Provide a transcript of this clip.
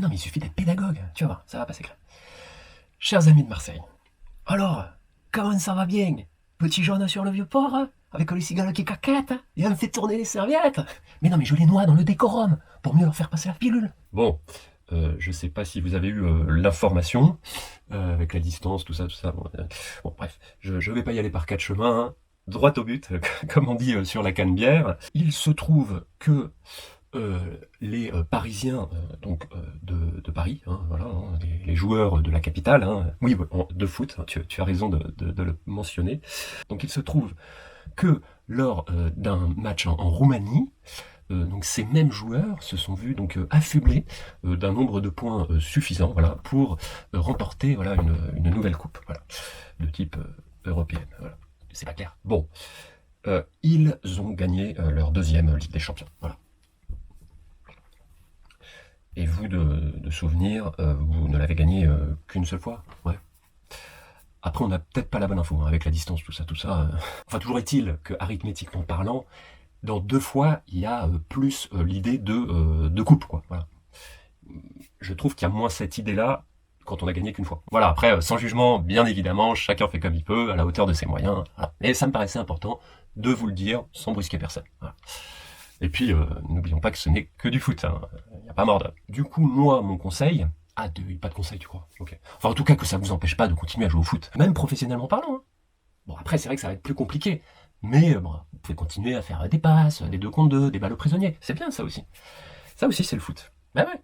non, mais il suffit d'être pédagogue, tu vas voir, ça va passer clair. Chers amis de Marseille, alors, comment ça va bien? Petit jaune sur le vieux port, hein, avec les cigales qui caquettent, hein, et on me fait tourner les serviettes. Mais non, mais je les noie dans le décorum, pour mieux leur faire passer la pilule. Bon, je sais pas si vous avez eu l'information, avec la distance, tout ça, bon, bref, je vais pas y aller par quatre chemins, hein. Droit au but, comme on dit sur la Canebière. Il se trouve que les Parisiens de Paris, hein, voilà, hein, les joueurs de la capitale, hein, oui, de foot, hein, tu as raison de le mentionner. Donc il se trouve que lors d'un match en Roumanie, donc ces mêmes joueurs se sont vus donc affublés d'un nombre de points suffisant, voilà, pour remporter voilà une nouvelle coupe, voilà, de type européenne. Voilà. C'est pas clair. Bon, ils ont gagné leur deuxième Ligue des Champions. Voilà. Et vous, de souvenir, vous ne l'avez gagné qu'une seule fois. Ouais. Après, on n'a peut-être pas la bonne info, hein, avec la distance, tout ça. Enfin, toujours est-il que, arithmétiquement parlant, dans 2 fois, il y a plus l'idée de coupe, quoi. Voilà. Je trouve qu'il y a moins cette idée-là quand on a gagné qu'une fois. Voilà, après, sans jugement, bien évidemment, chacun fait comme il peut, à la hauteur de ses moyens. Voilà. Et ça me paraissait important de vous le dire sans brusquer personne. Voilà. Et puis, n'oublions pas que ce n'est que du foot, hein. Il n'y a pas mort d'homme. Du coup, moi, mon conseil... Ah, pas de conseil, tu crois? Ok. Enfin, en tout cas, que ça vous empêche pas de continuer à jouer au foot. Même professionnellement parlant, hein. Bon, après, c'est vrai que ça va être plus compliqué. Mais, bon, vous pouvez continuer à faire des passes, des 2 contre 2, des balles aux prisonniers. C'est bien, ça aussi. Ça aussi, c'est le foot. Ben ouais.